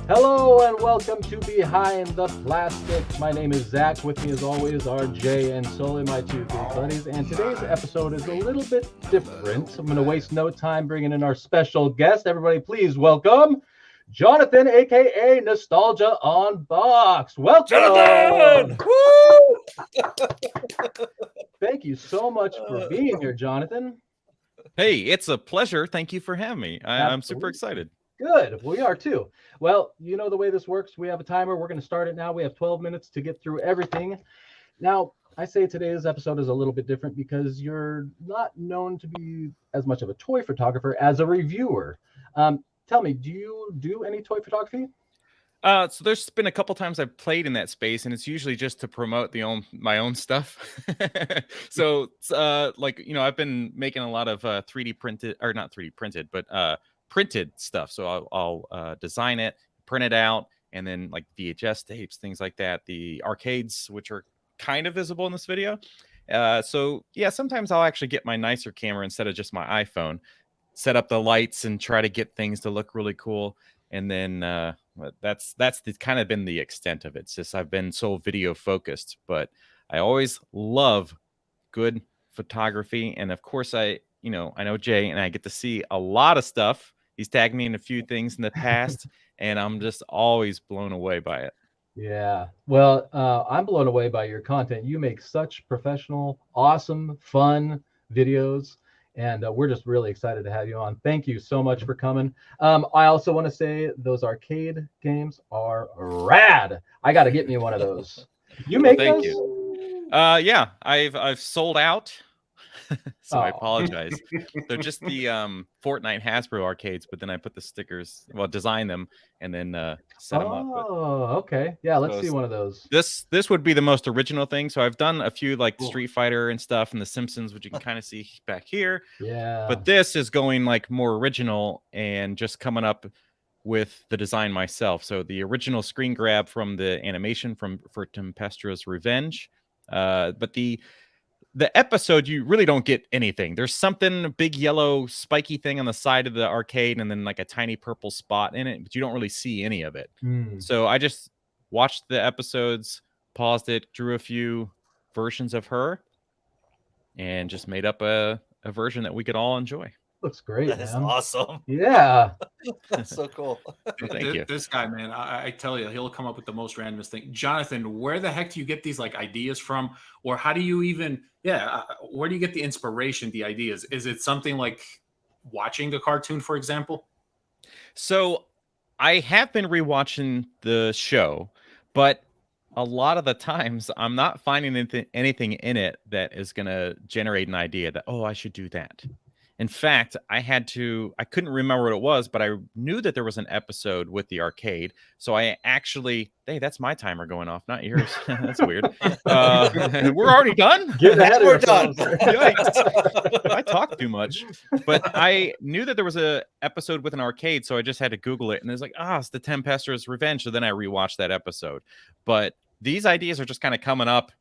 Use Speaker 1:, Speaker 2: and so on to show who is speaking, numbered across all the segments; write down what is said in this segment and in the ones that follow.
Speaker 1: Hello and welcome to Behind the Plastic. My name is Zach. With me as always are Jay and Sully, my two good buddies. And today's episode is a little bit different. I'm going to waste no time bringing in our special guest. Everybody please welcome Jonathan, aka Nostalgia Unboxed. Welcome!
Speaker 2: Jonathan!
Speaker 1: Woo! Thank you so much for being here, Jonathan.
Speaker 3: Hey, it's a pleasure. Thank you for having me. I'm super
Speaker 1: Absolutely.
Speaker 3: excited.
Speaker 1: Good. We are too. Well, you know the way this works. We have a timer. We're going to start it now. We have 12 minutes to get through everything. Now, I say today's episode is a little bit different because you're not known to be as much of a toy photographer as a reviewer. Tell me, do you do any toy photography?
Speaker 3: So there's been a couple times I've played in that space, and it's usually just to promote my own stuff. So, I've been making a lot of 3D printed, or not 3D printed, but printed stuff. So I'll design it, print it out, and then like VHS tapes, things like that. The arcades, which are kind of visible in this video. So yeah, sometimes I'll actually get my nicer camera instead of just my iPhone, set up the lights, and try to get things to look really cool. And then that's kind of been the extent of it. It's just I've been so video focused, but I always love good photography. And of course, I know Jay, and I get to see a lot of stuff. He's tagged me in a few things in the past, and I'm just always blown away by it.
Speaker 1: Yeah. Well, I'm blown away by your content. You make such professional, awesome, fun videos. And we're just really excited to have you on. Thank you so much for coming. I also want to say those arcade games are rad. I got to get me one of those. You make
Speaker 3: Thank
Speaker 1: those?
Speaker 3: you. Yeah, I've sold out. So I apologize. They're just the Fortnite Hasbro arcades, but then I put the stickers, design them, and then set them up.
Speaker 1: Oh, okay. Yeah, let's see one of those.
Speaker 3: This would be the most original thing. So I've done a few like Street Fighter and stuff, and The Simpsons, which you can kind of see back here.
Speaker 1: Yeah.
Speaker 3: But this is going like more original and just coming up with the design myself. So the original screen grab from the animation for Tempestra's Revenge, but the episode, you really don't get anything. There's something, big yellow spiky thing on the side of the arcade, and then like a tiny purple spot in it, but you don't really see any of it. So I just watched the episodes, paused it, drew a few versions of her, and just made up a version that we could all enjoy.
Speaker 1: Looks great.
Speaker 2: That is awesome.
Speaker 1: Yeah.
Speaker 2: That's so cool.
Speaker 3: Thank you.
Speaker 4: This guy, man, I tell you, he'll come up with the most randomest thing. Jonathan, where the heck do you get these like ideas from? Or how do you even, where do you get the inspiration, the ideas? Is it something like watching a cartoon, for example?
Speaker 3: So I have been rewatching the show, but a lot of the times I'm not finding anything in it that is going to generate an idea that, oh, I should do that. In fact, I couldn't remember what it was, but I knew that there was an episode with the arcade. So I actually, hey, that's my timer going off, not yours. That's weird. We're already done?
Speaker 2: We're done.
Speaker 3: I talk too much. But I knew that there was a episode with an arcade, so I just had to Google it. And it's like, it's the Tempestra's Revenge. So then I rewatched that episode. But these ideas are just kind of coming up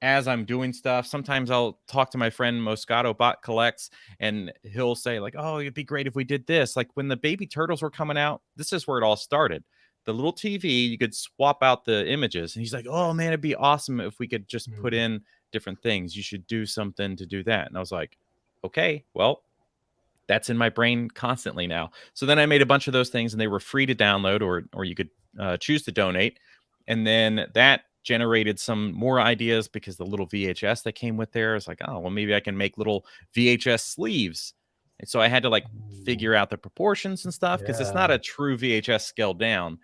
Speaker 3: as I'm doing stuff. Sometimes I'll talk to my friend Moscato Bot Collects, and he'll say like, oh, it'd be great if we did this. Like when the baby turtles were coming out, this is where it all started. The little TV, you could swap out the images. And he's like, oh man, it'd be awesome if we could just put in different things. You should do something to do that. And I was like, okay, well, that's in my brain constantly now. So then I made a bunch of those things, and they were free to download, or you could choose to donate. And then that generated some more ideas because the little VHS that came with there is like, oh, well, maybe I can make little VHS sleeves. And so I had to like figure out the proportions and stuff because it's not a true VHS scaled down,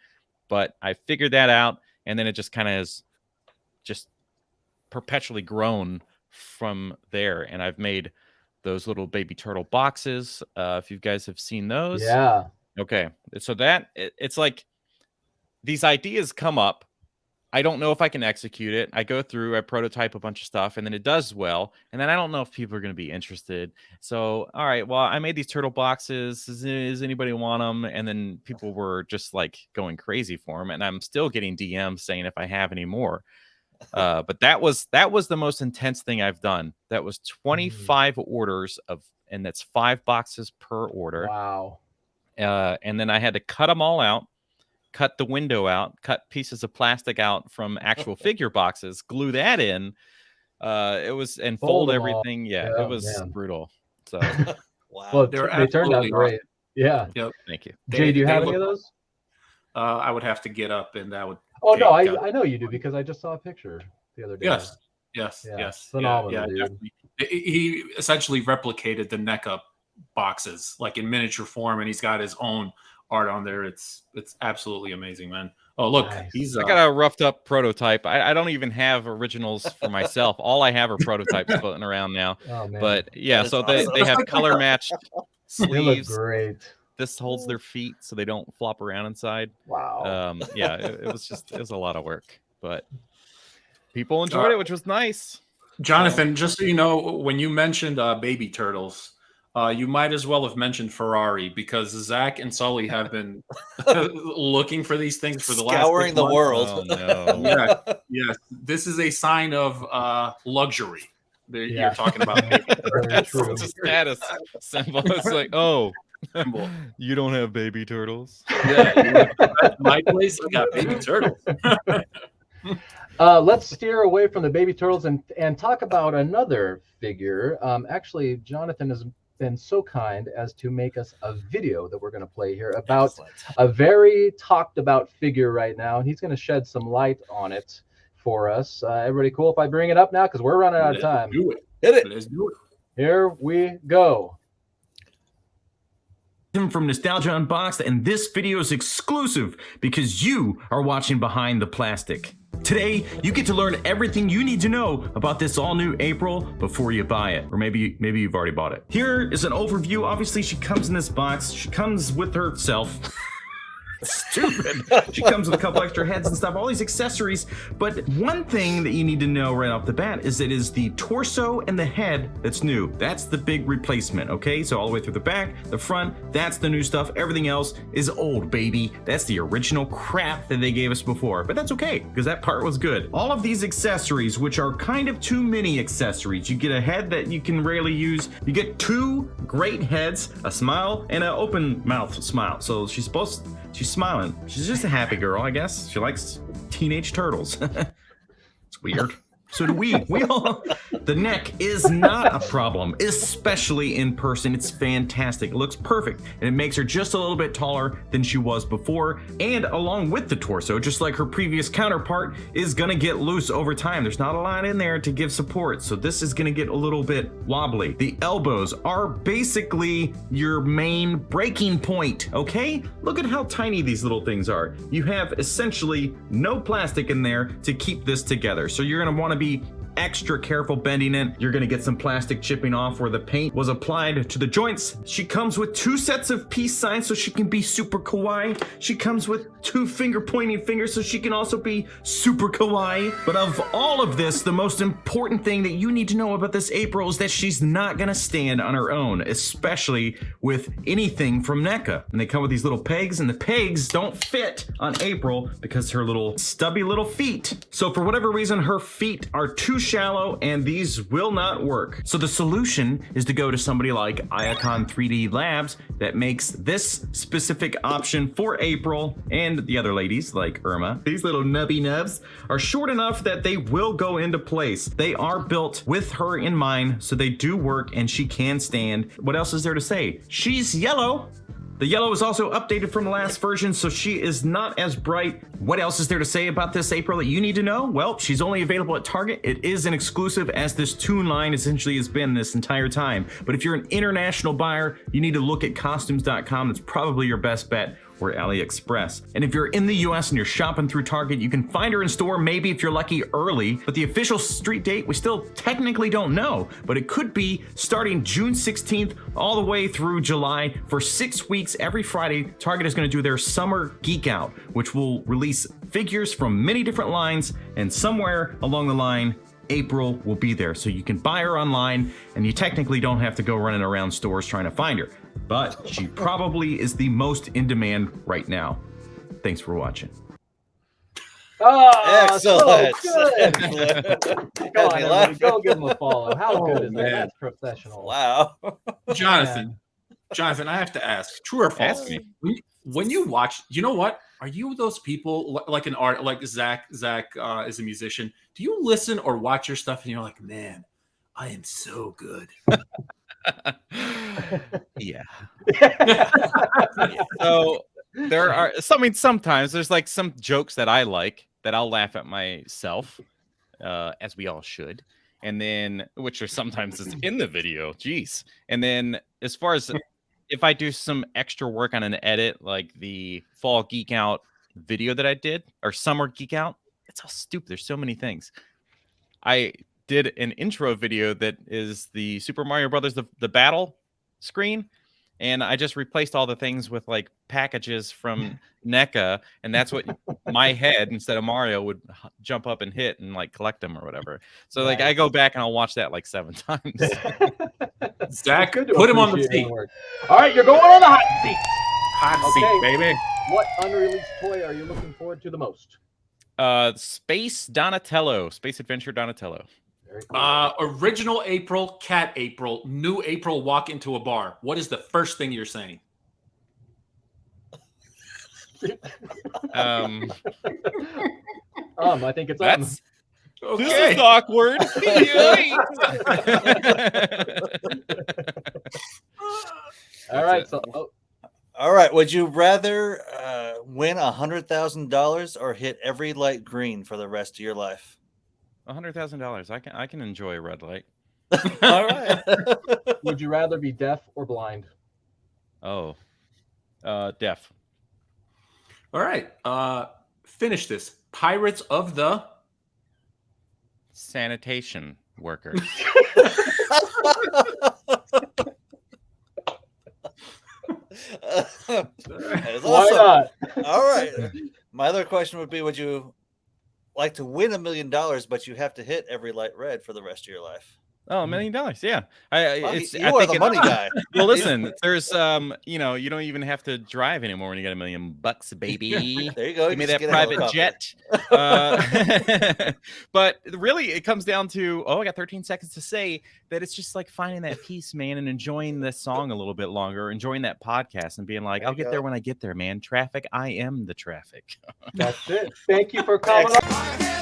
Speaker 3: but I figured that out. And then it just kind of has just perpetually grown from there. And I've made those little baby turtle boxes. If you guys have seen those.
Speaker 1: Yeah.
Speaker 3: Okay. So it's like these ideas come up. I don't know if I can execute it. I go through, I prototype a bunch of stuff, and then it does well. And then I don't know if people are going to be interested. So, all right, well, I made these turtle boxes. Does anybody want them? And then people were just like going crazy for them. And I'm still getting DMs saying if I have any more. But that was the most intense thing I've done. That was 25 orders and that's 5 boxes per order.
Speaker 1: Wow.
Speaker 3: And then I had to cut them all out, cut the window out, cut pieces of plastic out from actual figure boxes, glue that in. It was and fold
Speaker 1: them all.
Speaker 3: everything. Yeah,
Speaker 1: Yeah,
Speaker 3: it was
Speaker 1: man.
Speaker 3: brutal. So
Speaker 2: Wow.
Speaker 1: Well,
Speaker 4: They're
Speaker 1: they turned out
Speaker 4: absolutely
Speaker 1: great. Yeah.
Speaker 4: Yep.
Speaker 3: thank you.
Speaker 1: Jay, do you
Speaker 4: They
Speaker 1: have any
Speaker 4: look-
Speaker 1: of those?
Speaker 4: I would have to get up, and that would.
Speaker 1: Oh no,
Speaker 4: take,
Speaker 1: I know you do because I just saw a picture the other day.
Speaker 4: Yes.
Speaker 1: Yeah,
Speaker 4: Yes.
Speaker 1: phenomenal, dude.
Speaker 4: definitely. He essentially replicated the NECA boxes like in miniature form, and he's got his own art on there. It's absolutely amazing, man. Oh, look,
Speaker 1: Nice.
Speaker 4: he's
Speaker 3: I got a roughed up prototype. I don't even have originals for myself. All I have are prototypes floating around now.
Speaker 1: Oh man,
Speaker 3: But yeah,
Speaker 2: That is
Speaker 3: so
Speaker 2: awesome.
Speaker 3: they have color matched
Speaker 1: they look
Speaker 3: sleeves.
Speaker 1: great.
Speaker 3: This holds their feet so they don't flop around inside.
Speaker 1: Wow.
Speaker 3: Yeah, it was a lot of work, but people enjoyed it, which was nice.
Speaker 4: Jonathan. Just so you know, when you mentioned baby turtles, you might as well have mentioned Ferrari because Zach and Sully have been looking for these things for the last
Speaker 2: Scouring
Speaker 4: 6
Speaker 2: the
Speaker 4: months.
Speaker 2: world.
Speaker 3: Oh no.
Speaker 4: Yeah, yes. This is a sign of luxury. That
Speaker 1: Yeah.
Speaker 4: You're talking about.
Speaker 1: Very true.
Speaker 3: It's a status symbol. It's like, oh,
Speaker 4: Symbol.
Speaker 3: you don't have baby turtles.
Speaker 4: Yeah, at my place, I got baby turtles.
Speaker 1: Let's steer away from the baby turtles and talk about another figure. Actually, Jonathan has been so kind as to make us a video that we're going to play here about
Speaker 2: Excellent.
Speaker 1: a very talked about figure right now, and he's going to shed some light on it for us. Everybody cool if I bring it up now? Because we're running out of time.
Speaker 4: Do it.
Speaker 2: Hit it.
Speaker 4: Let's do it.
Speaker 1: Here we go.
Speaker 5: From Nostalgia Unboxed, and this video is exclusive because you are watching Behind the Plastic. Today, you get to learn everything you need to know about this all-new April before you buy it, or maybe you've already bought it. Here is an overview. Obviously, she comes in this box. She comes with herself. Stupid. She comes with a couple extra heads and stuff, all these accessories. But one thing that you need to know right off the bat is it is the torso and the head that's new. That's the big replacement, okay? So all the way through the back, the front, that's the new stuff. Everything else is old, baby. That's the original crap that they gave us before. But that's okay, because that part was good. All of these accessories, which are kind of too many accessories. You get a head that you can rarely use. You get 2 great heads, a smile, and an open mouth smile. So she's smiling. She's just a happy girl, I guess. She likes teenage turtles. It's weird. So do we. We all. The neck is not a problem, especially in person. It's fantastic. It looks perfect, and it makes her just a little bit taller than she was before. And along with the torso, just like her previous counterpart, is gonna get loose over time. There's not a lot in there to give support, so this is gonna get a little bit wobbly. The elbows are basically your main breaking point, okay? Look at how tiny these little things are. You have essentially no plastic in there to keep this together, so you're gonna want to be extra careful bending it. You're gonna get some plastic chipping off where the paint was applied to the joints. She comes with 2 sets of peace signs so she can be super kawaii. She comes with 2 finger pointing fingers so she can also be super kawaii. But of all of this, the most important thing that you need to know about this April is that she's not gonna stand on her own, especially with anything from NECA. And they come with these little pegs, and the pegs don't fit on April because her little stubby little feet. So for whatever reason, her feet are too shallow and these will not work. So the solution is to go to somebody like Iacon 3D Labs that makes this specific option for April and the other ladies like Irma. These little nubby nubs are short enough that they will go into place. They are built with her in mind, so they do work and she can stand. What else is there to say? She's yellow. The yellow is also updated from the last version, so she is not as bright. What else is there to say about this April that you need to know? Well, she's only available at Target. It is an exclusive, as this Toon line essentially has been this entire time. But if you're an international buyer, you need to look at costumes.com. That's probably your best bet, or AliExpress. And if you're in the US and you're shopping through Target, you can find her in store, maybe if you're lucky, early. But the official street date, we still technically don't know. But it could be starting June 16th all the way through July. For 6 weeks, every Friday, Target is gonna do their Summer Geek Out, which will release figures from many different lines, and somewhere along the line, April will be there. So you can buy her online, and you technically don't have to go running around stores trying to find her. But she probably is the most in demand right now. Thanks for watching.
Speaker 1: Oh,
Speaker 2: Excellent.
Speaker 1: so good.
Speaker 2: Excellent.
Speaker 1: Come on,
Speaker 2: Had me
Speaker 1: everybody,
Speaker 2: laughing.
Speaker 1: go give him a follow. How good is that?
Speaker 4: man.
Speaker 1: That's professional.
Speaker 2: Wow.
Speaker 4: Jonathan, I have to ask, true or false?
Speaker 3: Ask me.
Speaker 4: When you watch, you know what? Are you those people like an art like Zach? Zach is a musician. Do you listen or watch your stuff and you're like, man, I am so good?
Speaker 3: Yeah. So there are sometimes there's like some jokes that I like that I'll laugh at myself, as we all should. And then which are sometimes it's in the video. Jeez. And then as far as if I do some extra work on an edit, like the Fall Geek Out video that I did, or Summer Geek Out, it's all stupid. There's so many things. I did an intro video that is the Super Mario Brothers the battle screen, and I just replaced all the things with like packages from NECA, and that's what my head instead of Mario would jump up and hit and like collect them or whatever. So like I go back and I'll watch that like 7 times.
Speaker 4: Zach,
Speaker 1: Good to
Speaker 4: put him on the
Speaker 1: appreciate
Speaker 4: seat.
Speaker 1: our work. All right, you're going on the hot seat.
Speaker 4: Hot
Speaker 1: Okay.
Speaker 4: seat, baby.
Speaker 1: What unreleased toy are you looking forward to the most?
Speaker 3: Space Donatello, Space Adventure Donatello.
Speaker 1: Very cool.
Speaker 4: Original April, Cat April, new April walk into a bar. What is the first thing you're saying?
Speaker 3: Um,
Speaker 1: I think it's
Speaker 3: that's
Speaker 4: Okay.
Speaker 3: this is awkward.
Speaker 1: all right. So,
Speaker 2: All right. Would you rather win $100,000 or hit every light green for the rest of your life?
Speaker 3: $100,000. I can enjoy a red light.
Speaker 2: All right.
Speaker 1: would you rather be deaf or blind?
Speaker 3: Oh, deaf.
Speaker 4: All right. Finish this. Pirates of the
Speaker 3: Sanitation workers.
Speaker 2: That is
Speaker 1: Why
Speaker 2: awesome.
Speaker 1: not?
Speaker 2: All right. My other question would be, would you like to win $1 million, but you have to hit every light red for the rest of your life?
Speaker 3: Oh, $1 million. Yeah.
Speaker 2: Well,
Speaker 3: It's,
Speaker 2: you
Speaker 3: I
Speaker 2: are
Speaker 3: think
Speaker 2: the
Speaker 3: it-
Speaker 2: money guy.
Speaker 3: Well, listen, there's you know, you don't even have to drive anymore when you got $1 million, baby.
Speaker 2: There you go.
Speaker 3: Give me
Speaker 2: just
Speaker 3: that
Speaker 2: get a
Speaker 3: private
Speaker 2: helicopter.
Speaker 3: jet. But really, it comes down to, I got 13 seconds to say that it's just like finding that peace, man, and enjoying this song a little bit longer, enjoying that podcast and being like,
Speaker 2: There
Speaker 3: I'll
Speaker 2: you
Speaker 3: get
Speaker 2: go.
Speaker 3: there when I get there, man. Traffic, I am the traffic.
Speaker 1: That's it. Thank you for coming on.
Speaker 2: Excellent.